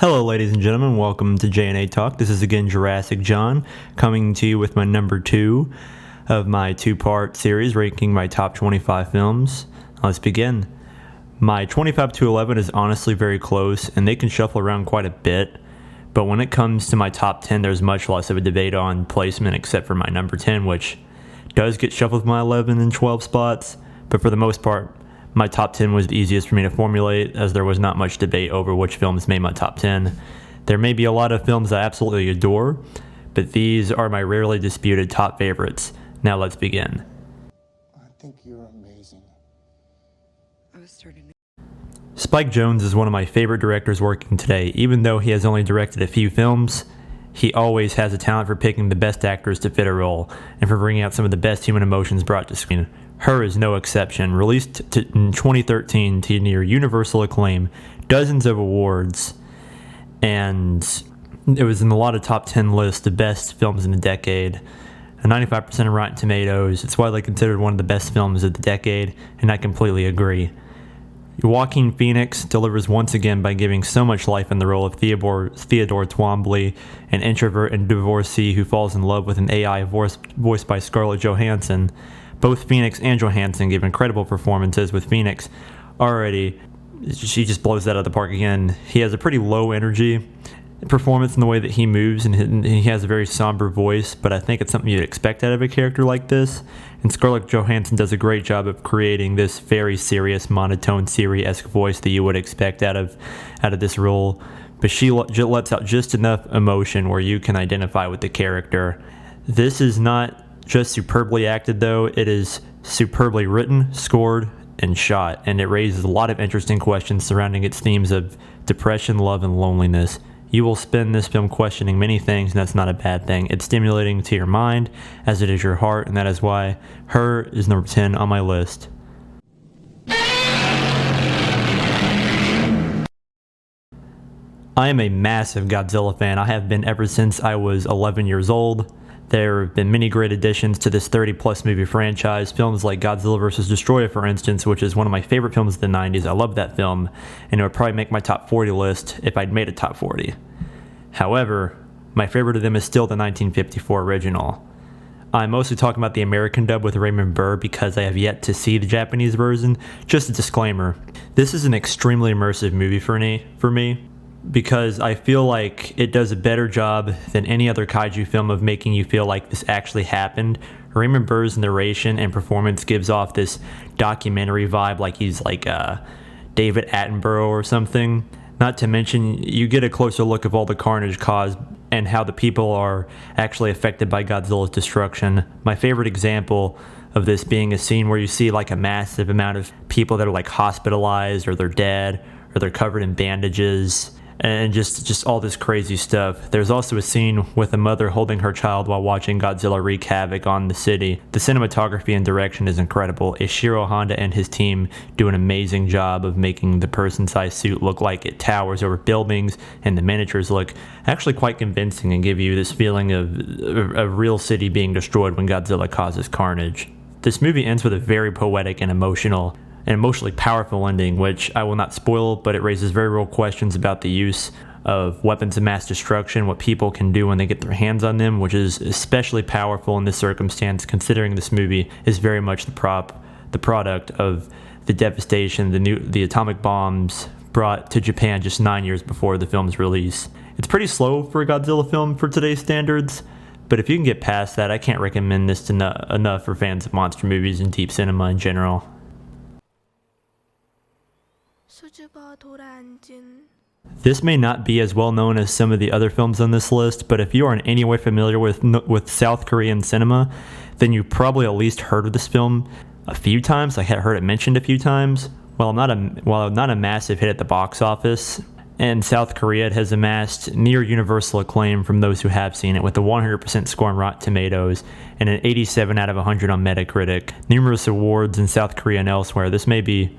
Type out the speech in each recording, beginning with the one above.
Hello, ladies and gentlemen. Welcome to J&A Talk. This is again Jurassic John, coming to you with my number 2 of my two-part series, ranking my top 25 films. Let's begin. My 25 to 11 is honestly very close, and they can shuffle around quite a bit. But when it comes to my top 10, there's much less of a debate on placement, except for my number 10, which does get shuffled with my 11 and 12 spots. But for the most part, my top 10 was the easiest for me to formulate, as there was not much debate over which films made my top 10. There may be a lot of films I absolutely adore, but these are my rarely disputed top favorites. Now let's begin. I think you're amazing. Spike Jonze is one of my favorite directors working today. Even though he has only directed a few films, he always has a talent for picking the best actors to fit a role, and for bringing out some of the best human emotions brought to screen. Her is no exception. Released in 2013 to near universal acclaim, dozens of awards, and it was in a lot of top 10 lists of best films in the decade. A 95% of Rotten Tomatoes. It's widely considered one of the best films of the decade, and I completely agree. Joaquin Phoenix delivers once again by giving so much life in the role of Theodore Twombly, an introvert and divorcee who falls in love with an AI voiced by Scarlett Johansson. Both Phoenix and Johansson give incredible performances, with Phoenix already, she just blows that out of the park again. He has a pretty low energy performance in the way that he moves, and he has a very somber voice, but I think it's something you'd expect out of a character like this. And Scarlett Johansson does a great job of creating this very serious, monotone, Siri-esque voice that you would expect out of this role. But she lets out just enough emotion where you can identify with the character. This is not just superbly acted, though. It is superbly written, scored, and shot, and it raises a lot of interesting questions surrounding its themes of depression, love, and loneliness. You will spend this film questioning many things, and that's not a bad thing. It's stimulating to your mind as it is your heart, and that is why Her is number 10 on my list. I am a massive Godzilla fan. I have been ever since I was 11 years old. There have been many great additions to this 30-plus movie franchise. Films like Godzilla vs. Destroyer, for instance, which is one of my favorite films of the 90s. I love that film, and it would probably make my top 40 list if I'd made a top 40. However, my favorite of them is still the 1954 original. I'm mostly talking about the American dub with Raymond Burr because I have yet to see the Japanese version. Just a disclaimer, this is an extremely immersive movie for me. Because I feel like it does a better job than any other kaiju film of making you feel like this actually happened. Raymond Burr's narration and performance gives off this documentary vibe, like he's like David Attenborough or something. Not to mention, you get a closer look of all the carnage caused and how the people are actually affected by Godzilla's destruction. My favorite example of this being a scene where you see like a massive amount of people that are like hospitalized, or they're dead, or they're covered in bandages, and just all this crazy stuff. There's also a scene with a mother holding her child while watching Godzilla wreak havoc on the city. The cinematography and direction is incredible. Ishiro Honda and his team do an amazing job of making the person-sized suit look like it towers over buildings, and the miniatures look actually quite convincing and give you this feeling of a real city being destroyed when Godzilla causes carnage. This movie ends with a very poetic and emotionally powerful ending, which I will not spoil, but it raises very real questions about the use of weapons of mass destruction, what people can do when they get their hands on them, which is especially powerful in this circumstance, considering this movie is very much the product of the devastation, the atomic bombs brought to Japan just 9 years before the film's release. It's pretty slow for a Godzilla film for today's standards, but if you can get past that, I can't recommend this enough for fans of monster movies and deep cinema in general. This may not be as well known as some of the other films on this list, but if you are in any way familiar with South Korean cinema, then you probably at least heard of this film a few times. I had heard it mentioned a few times. While not a massive hit at the box office, and South Korea, it has amassed near universal acclaim from those who have seen it, with a 100% score on Rotten Tomatoes and an 87 out of 100 on Metacritic. Numerous awards in South Korea and elsewhere. This may be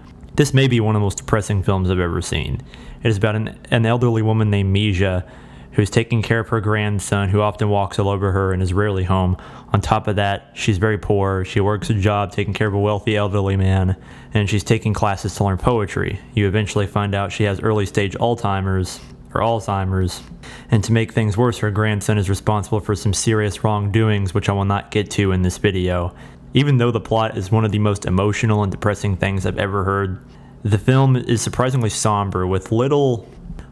one of the most depressing films I've ever seen. It is about an elderly woman named Mija who's taking care of her grandson, who often walks all over her and is rarely home. On top of that, she's very poor. She works a job taking care of a wealthy elderly man, and she's taking classes to learn poetry. You eventually find out she has early stage Alzheimer's, or Alzheimer's. And to make things worse, her grandson is responsible for some serious wrongdoings, which I will not get to in this video. Even though the plot is one of the most emotional and depressing things I've ever heard, the film is surprisingly somber with little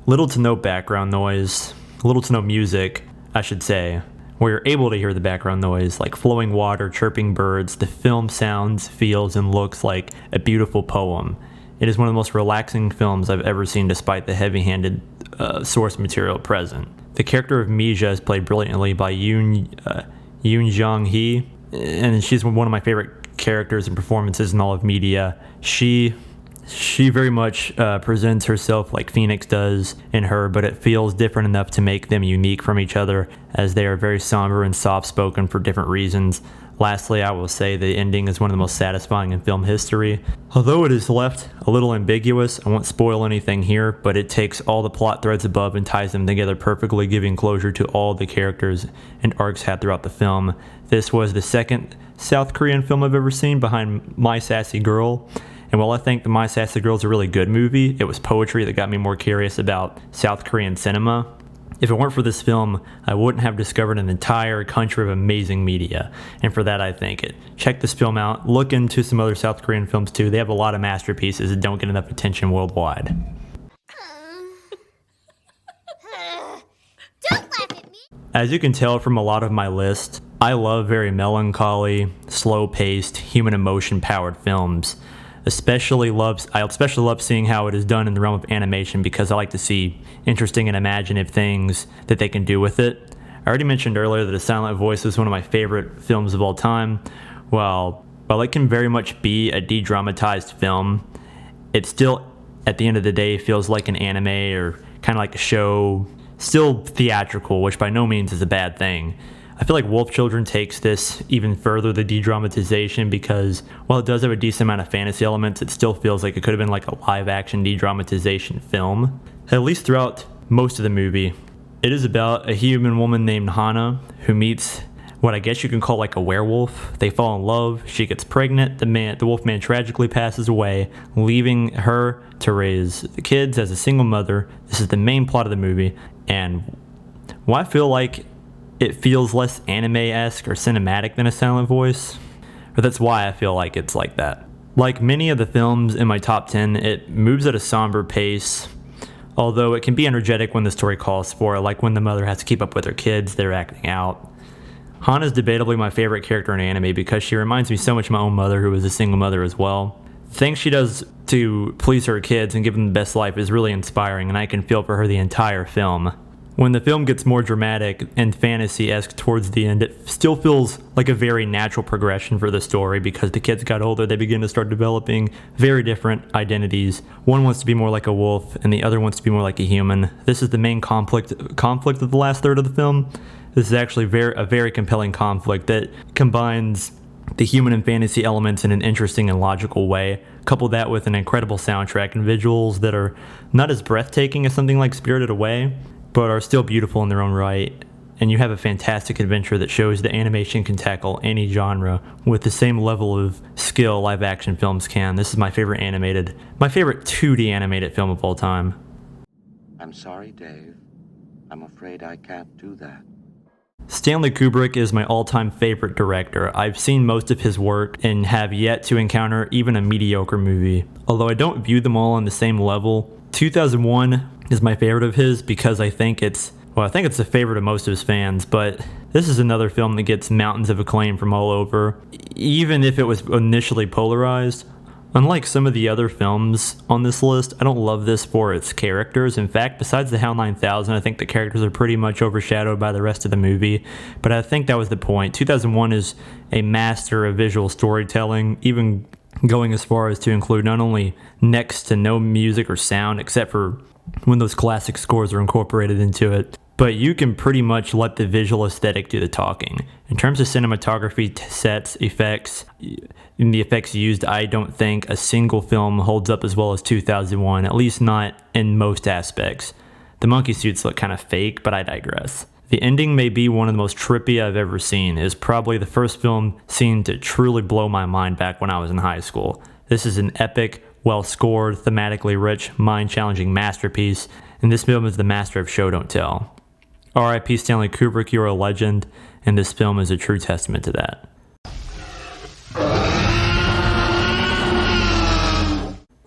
to no background noise, little to no music, I should say. Where you're able to hear the background noise, like flowing water, chirping birds. The film sounds, feels, and looks like a beautiful poem. It is one of the most relaxing films I've ever seen despite the heavy-handed source material present. The character of Mija is played brilliantly by Yoon Jong-hee, and she's one of my favorite characters and performances in all of media. She very much presents herself like Phoenix does in Her, but it feels different enough to make them unique from each other, as they are very somber and soft-spoken for different reasons. Lastly, I will say the ending is one of the most satisfying in film history. Although it is left a little ambiguous, I won't spoil anything here, but it takes all the plot threads above and ties them together perfectly, giving closure to all the characters and arcs had throughout the film. This was the second South Korean film I've ever seen, behind My Sassy Girl. And while I think the My Sassy Girl is a really good movie, it was poetry that got me more curious about South Korean cinema. If it weren't for this film, I wouldn't have discovered an entire country of amazing media. And for that, I thank it. Check this film out. Look into some other South Korean films too. They have a lot of masterpieces that don't get enough attention worldwide. Don't laugh at me! As you can tell from a lot of my list, I love very melancholy, slow-paced, human emotion-powered films. I especially love seeing how it is done in the realm of animation, because I like to see interesting and imaginative things that they can do with it. I already mentioned earlier that A Silent Voice is one of my favorite films of all time. While it can very much be a de-dramatized film, it still, at the end of the day, feels like an anime or kind of like a show, still theatrical, which by no means is a bad thing. I feel like Wolf Children takes this even further, the de-dramatization, because while it does have a decent amount of fantasy elements, it still feels like it could have been like a live-action de-dramatization film. At least throughout most of the movie, it is about a human woman named Hana who meets what I guess you can call like a werewolf. They fall in love, she gets pregnant, the wolf man tragically passes away, leaving her to raise the kids as a single mother. This is the main plot of the movie, and while I feel like it feels less anime-esque or cinematic than A Silent Voice, or that's why I feel like it's like that. Like many of the films in my top 10, it moves at a somber pace, although it can be energetic when the story calls for it, like when the mother has to keep up with her kids, they're acting out. Hana is debatably my favorite character in anime because she reminds me so much of my own mother, who was a single mother as well. Things she does to please her kids and give them the best life is really inspiring, and I can feel for her the entire film. When the film gets more dramatic and fantasy-esque towards the end, it still feels like a very natural progression for the story, because the kids got older, they begin to start developing very different identities. One wants to be more like a wolf, and the other wants to be more like a human. This is the main conflict of the last third of the film. This is actually a very compelling conflict that combines the human and fantasy elements in an interesting and logical way. Couple that with an incredible soundtrack and visuals that are not as breathtaking as something like Spirited Away, but are still beautiful in their own right, and you have a fantastic adventure that shows that animation can tackle any genre with the same level of skill live action films can. This is my favorite 2D animated film of all time. I'm sorry, Dave. I'm afraid I can't do that. Stanley Kubrick is my all-time favorite director. I've seen most of his work and have yet to encounter even a mediocre movie. Although I don't view them all on the same level, 2001 is my favorite of his because I think it's a favorite of most of his fans, but this is another film that gets mountains of acclaim from all over, even if it was initially polarized. Unlike some of the other films on this list, I don't love this for its characters. In fact, besides the HAL 9000, I think the characters are pretty much overshadowed by the rest of the movie, but I think that was the point. 2001 is a master of visual storytelling, even going as far as to include not only next to no music or sound, except for when those classic scores are incorporated into it, but you can pretty much let the visual aesthetic do the talking. In terms of cinematography, sets, effects, and the effects used, I don't think a single film holds up as well as 2001, at least not in most aspects. The monkey suits look kind of fake, but I digress. The ending may be one of the most trippy I've ever seen. It is probably the first film seen to truly blow my mind back when I was in high school. This is an epic, well scored, thematically rich, mind-challenging masterpiece, and this film is the master of show don't tell. R.I.P. Stanley Kubrick, you're a legend, and this film is a true testament to that.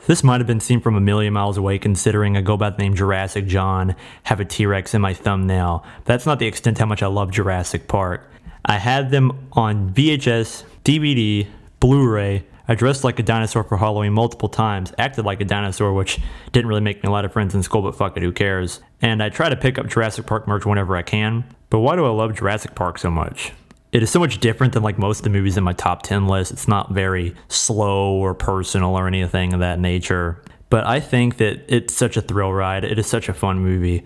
This might have been seen from a million miles away considering I go by the name Jurassic John, have a T-Rex in my thumbnail. But that's not the extent how much I love Jurassic Park. I had them on VHS, DVD, Blu-ray. I dressed like a dinosaur for Halloween multiple times, acted like a dinosaur, which didn't really make me a lot of friends in school, but fuck it, who cares? And I try to pick up Jurassic Park merch whenever I can. But why do I love Jurassic Park so much? It is so much different than like most of the movies in my top 10 list. It's not very slow or personal or anything of that nature. But I think that it's such a thrill ride. It is such a fun movie.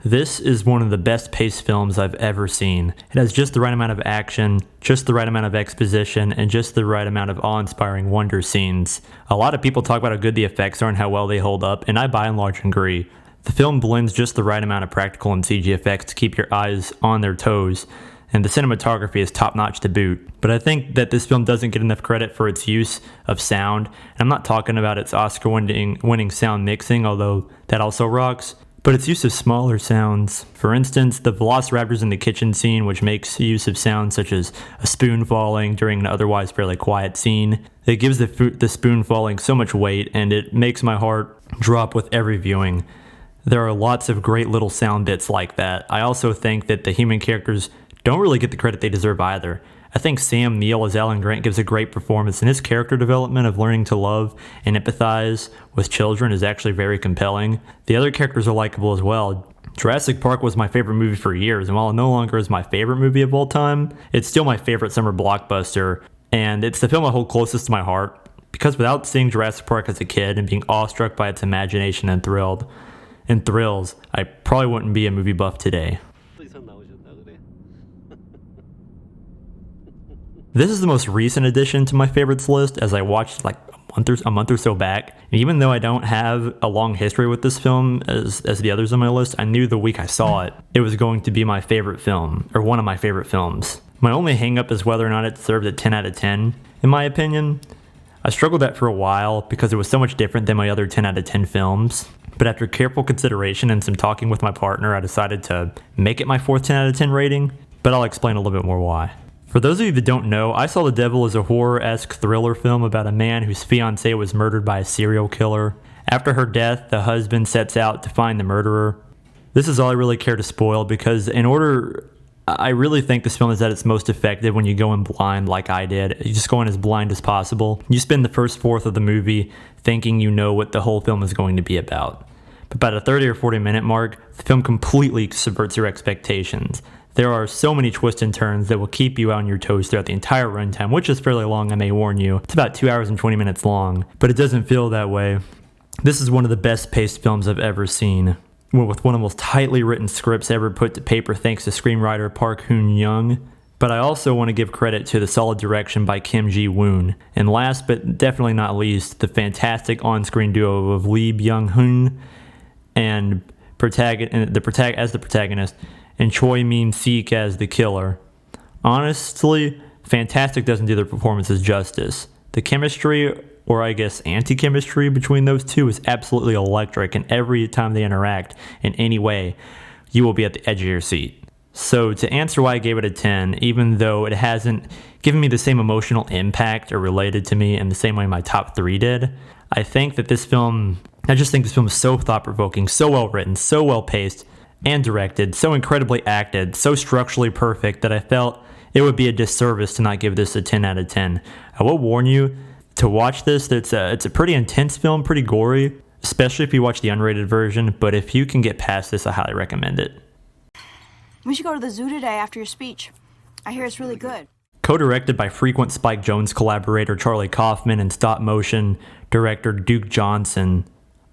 This is one of the best paced films I've ever seen. It has just the right amount of action, just the right amount of exposition, and just the right amount of awe-inspiring wonder scenes. A lot of people talk about how good the effects are and how well they hold up, and I by and large agree. The film blends just the right amount of practical and CG effects to keep your eyes on their toes, and the cinematography is top-notch to boot. But I think that this film doesn't get enough credit for its use of sound. And I'm not talking about its Oscar-winning sound mixing, although that also rocks, but its use of smaller sounds. For instance, the velociraptors in the kitchen scene, which makes use of sounds such as a spoon falling during an otherwise fairly quiet scene. It gives the spoon falling so much weight, and it makes my heart drop with every viewing. There are lots of great little sound bits like that. I also think that the human characters don't really get the credit they deserve either. I think Sam Neill as Alan Grant gives a great performance, and his character development of learning to love and empathize with children is actually very compelling. The other characters are likable as well. Jurassic Park was my favorite movie for years, and while it no longer is my favorite movie of all time, it's still my favorite summer blockbuster, and it's the film I hold closest to my heart, because without seeing Jurassic Park as a kid and being awestruck by its imagination and thrills, I probably wouldn't be a movie buff today. This is the most recent addition to my favorites list, as I watched like a month or so back. And even though I don't have a long history with this film as the others on my list, I knew the week I saw it, it was going to be my favorite film, or one of my favorite films. My only hang-up is whether or not it deserved a 10 out of 10, in my opinion. I struggled with that for a while because it was so much different than my other 10 out of 10 films. But after careful consideration and some talking with my partner, I decided to make it my fourth 10 out of 10 rating, but I'll explain a little bit more why. For those of you that don't know, I Saw the Devil as a horror-esque thriller film about a man whose fiancée was murdered by a serial killer. After her death, the husband sets out to find the murderer. This is all I really care to spoil because I really think this film is at its most effective when you go in blind like I did. You just go in as blind as possible. You spend the first fourth of the movie thinking you know what the whole film is going to be about. But by the 30 or 40 minute mark, the film completely subverts your expectations. There are so many twists and turns that will keep you on your toes throughout the entire runtime, which is fairly long, I may warn you. It's about 2 hours and 20 minutes long, but it doesn't feel that way. This is one of the best paced films I've ever seen, with one of the most tightly written scripts ever put to paper thanks to screenwriter Park Hoon-young. But I also want to give credit to the solid direction by Kim Ji-woon. And last but definitely not least, the fantastic on-screen duo of Lee Byung-hun and as the protagonist, and Choi Min-sik as the killer. Honestly, Fantastic doesn't do their performances justice. The chemistry, or I guess anti-chemistry between those two is absolutely electric, and every time they interact in any way, you will be at the edge of your seat. So to answer why I gave it a 10, even though it hasn't given me the same emotional impact or related to me in the same way my top 3 did, I just think this film is so thought-provoking, so well written, so well paced and directed, so incredibly acted, so structurally perfect that I felt it would be a disservice to not give this a 10 out of 10. I will warn you to watch this. It's a pretty intense film, pretty gory, especially if you watch the unrated version, but if you can get past this, I highly recommend it. We should go to the zoo today after your speech. I hear it's really good. Co-directed by frequent Spike Jonze collaborator Charlie Kaufman and stop-motion director Duke Johnson,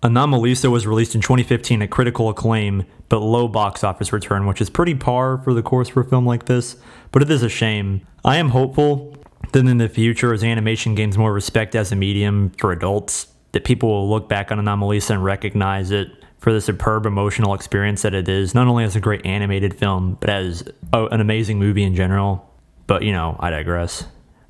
Anomalisa was released in 2015 at critical acclaim, but low box office return, which is pretty par for the course for a film like this, but it is a shame. I am hopeful that in the future, as animation gains more respect as a medium for adults, that people will look back on Anomalisa and recognize it for the superb emotional experience that it is, not only as a great animated film, but as an amazing movie in general. But, I digress.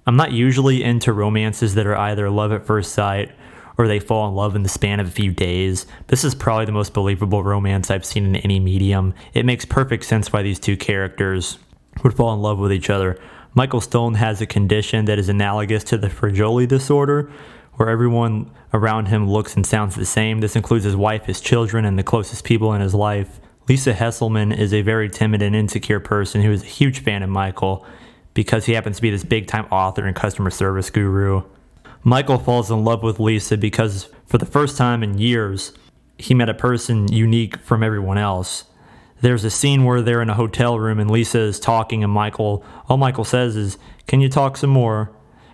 I'm not usually into romances that are either love at first sight or they fall in love in the span of a few days. This is probably the most believable romance I've seen in any medium. It makes perfect sense why these two characters would fall in love with each other. Michael Stone has a condition that is analogous to the Fragile disorder, where everyone around him looks and sounds the same. This includes his wife, his children, and the closest people in his life. Lisa Hesselman is a very timid and insecure person who is a huge fan of Michael because he happens to be this big-time author and customer service guru. Michael falls in love with Lisa because for the first time in years, he met a person unique from everyone else. There's a scene where they're in a hotel room and Lisa is talking and all Michael says is, "Can you talk some more?"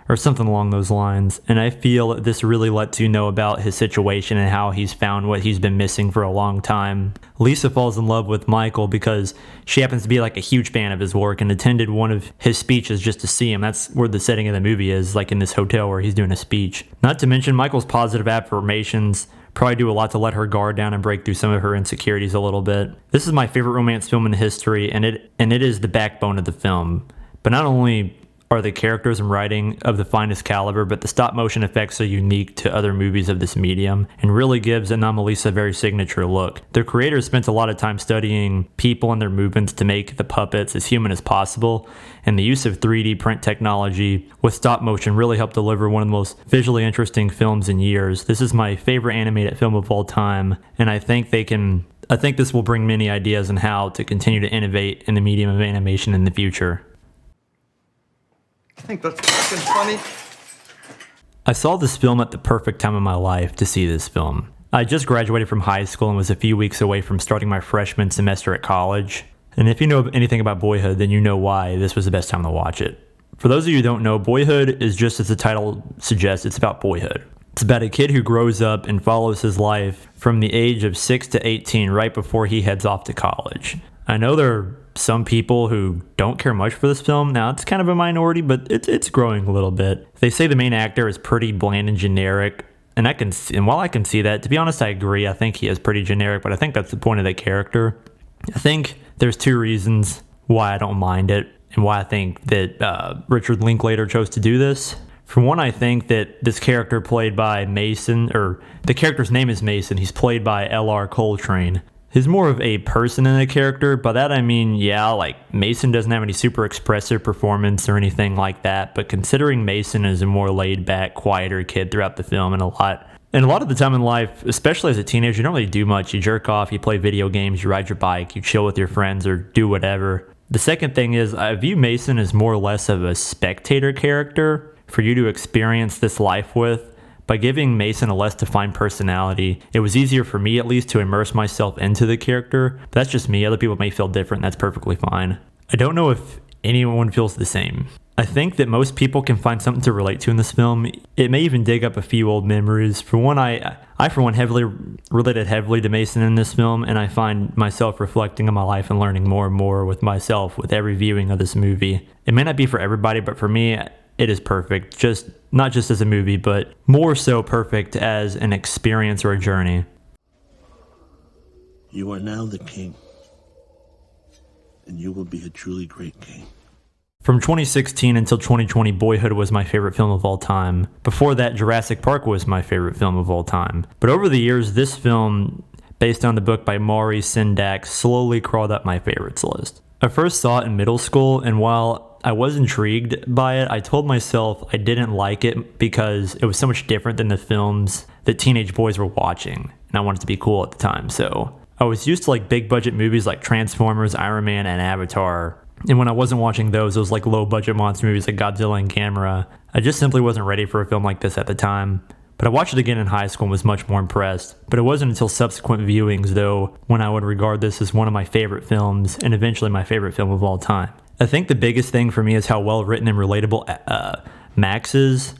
Or something along those lines. And I feel that this really lets you know about his situation and how he's found what he's been missing for a long time. Lisa falls in love with Michael because she happens to be like a huge fan of his work and attended one of his speeches just to see him. That's where the setting of the movie is, like in this hotel where he's doing a speech. Not to mention Michael's positive affirmations probably do a lot to let her guard down and break through some of her insecurities a little bit. This is my favorite romance film in history, and it is the backbone of the film. But not only are the characters and writing of the finest caliber, but the stop motion effects are unique to other movies of this medium and really gives Anomalisa a very signature look. The creators spent a lot of time studying people and their movements to make the puppets as human as possible, and the use of 3D print technology with stop motion really helped deliver one of the most visually interesting films in years. This is my favorite animated film of all time, and I think this will bring many ideas on how to continue to innovate in the medium of animation in the future. I think that's fucking funny. I saw this film at the perfect time in my life to see this film. I just graduated from high school and was a few weeks away from starting my freshman semester at college. And if you know anything about Boyhood, then you know why this was the best time to watch it. For those of you who don't know, Boyhood is just as the title suggests, it's about boyhood. It's about a kid who grows up and follows his life from the age of 6 to 18 right before he heads off to college. I know there are some people who don't care much for this film. Now, it's kind of a minority, but it's growing a little bit. They say the main actor is pretty bland and generic, and while I can see that, to be honest, I agree. I think he is pretty generic, but I think that's the point of the character. I think there's two reasons why I don't mind it and why I think that Richard Linklater chose to do this. For one, I think that this character played by Mason, or the character's name is Mason, he's played by L.R. Coltrane. He's more of a person than a character. By that I mean, yeah, like Mason doesn't have any super expressive performance or anything like that, but considering Mason is a more laid back, quieter kid throughout the film and a lot of the time in life, especially as a teenager, you don't really do much. You jerk off, you play video games, you ride your bike, you chill with your friends or do whatever. The second thing is I view Mason as more or less of a spectator character for you to experience this life with. By giving Mason a less defined personality, it was easier for me at least to immerse myself into the character. But that's just me. Other people may feel different, and that's perfectly fine. I don't know if anyone feels the same. I think that most people can find something to relate to in this film. It may even dig up a few old memories. For one, I heavily related to Mason in this film, and I find myself reflecting on my life and learning more and more with myself with every viewing of this movie. It may not be for everybody, but for me, it is perfect. Not just as a movie, but more so perfect as an experience or a journey. You are now the king, and you will be a truly great king. From 2016 until 2020, Boyhood was my favorite film of all time. Before that, Jurassic Park was my favorite film of all time. But over the years, this film, based on the book by Maury Sendak, slowly crawled up my favorites list. I first saw it in middle school, and while I was intrigued by it, I told myself I didn't like it because it was so much different than the films that teenage boys were watching, and I wanted to be cool at the time. So I was used to like big budget movies like Transformers, Iron Man, and Avatar, and when I wasn't watching those like low budget monster movies like Godzilla and Gamera, I just simply wasn't ready for a film like this at the time. But I watched it again in high school and was much more impressed. But it wasn't until subsequent viewings, though, when I would regard this as one of my favorite films and eventually my favorite film of all time. I think the biggest thing for me is how well written and relatable Max is.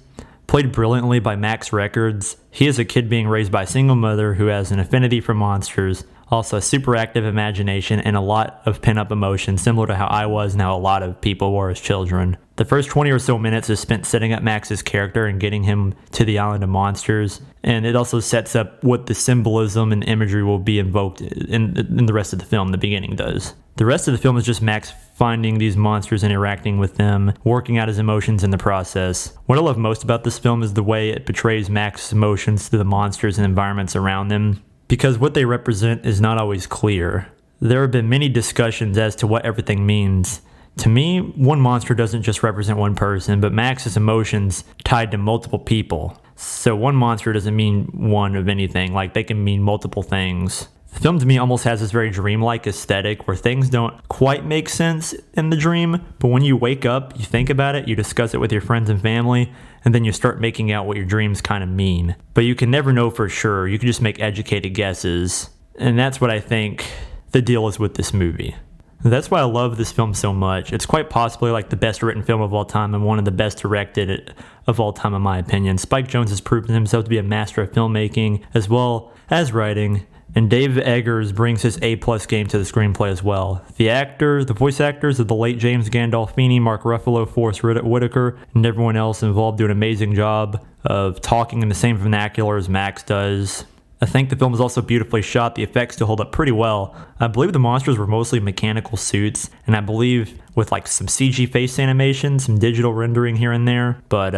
Played brilliantly by Max Records. He is a kid being raised by a single mother who has an affinity for monsters. Also, a super active imagination and a lot of pent-up emotion, similar to how I was and how a lot of people were as children. The first 20 or so minutes is spent setting up Max's character and getting him to the island of monsters, and it also sets up what the symbolism and imagery will be invoked in the rest of the film. The beginning does. The rest of the film is just Max finding these monsters and interacting with them, working out his emotions in the process. What I love most about this film is the way it portrays Max's emotions to the monsters and environments around them, because what they represent is not always clear. There have been many discussions as to what everything means. To me, one monster doesn't just represent one person, but Max's emotions tied to multiple people. So one monster doesn't mean one of anything, like they can mean multiple things. The film to me almost has this very dreamlike aesthetic where things don't quite make sense in the dream, but when you wake up, you think about it, you discuss it with your friends and family, and then you start making out what your dreams kind of mean. But you can never know for sure, you can just make educated guesses. And that's what I think the deal is with this movie. That's why I love this film so much. It's quite possibly like the best written film of all time and one of the best directed of all time in my opinion. Spike Jonze has proven himself to be a master of filmmaking as well as writing, and Dave Eggers brings his A-plus game to the screenplay as well. The voice actors of the late James Gandolfini, Mark Ruffalo, Forrest Whitaker, and everyone else involved do an amazing job of talking in the same vernacular as Max does. I think the film is also beautifully shot. The effects still hold up pretty well. I believe the monsters were mostly mechanical suits, and I believe with like some CG face animation, some digital rendering here and there. But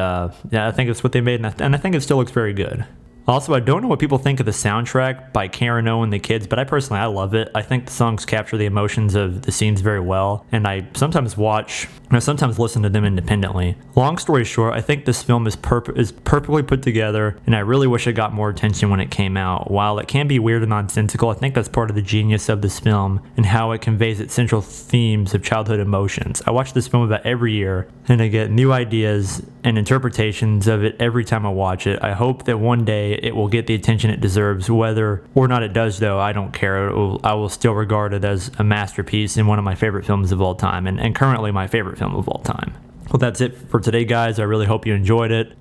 yeah, I think it's what they made, and I think it still looks very good. Also, I don't know what people think of the soundtrack by Karen O and the Kids, but I love it. I think the songs capture the emotions of the scenes very well, and I sometimes listen to them independently. Long story short, I think this film is perfectly put together, and I really wish it got more attention when it came out. While it can be weird and nonsensical, I think that's part of the genius of this film and how it conveys its central themes of childhood emotions. I watch this film about every year, and I get new ideas and interpretations of it every time I watch it. I hope that one day it will get the attention it deserves. Whether or not it does, though, I don't care. I will still regard it as a masterpiece and one of my favorite films of all time, and currently my favorite film of all time. Well, that's it for today, guys. I really hope you enjoyed it.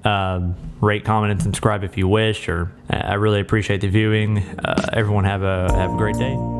Rate, comment, and subscribe if you wish, or I really appreciate the viewing. Everyone have a great day.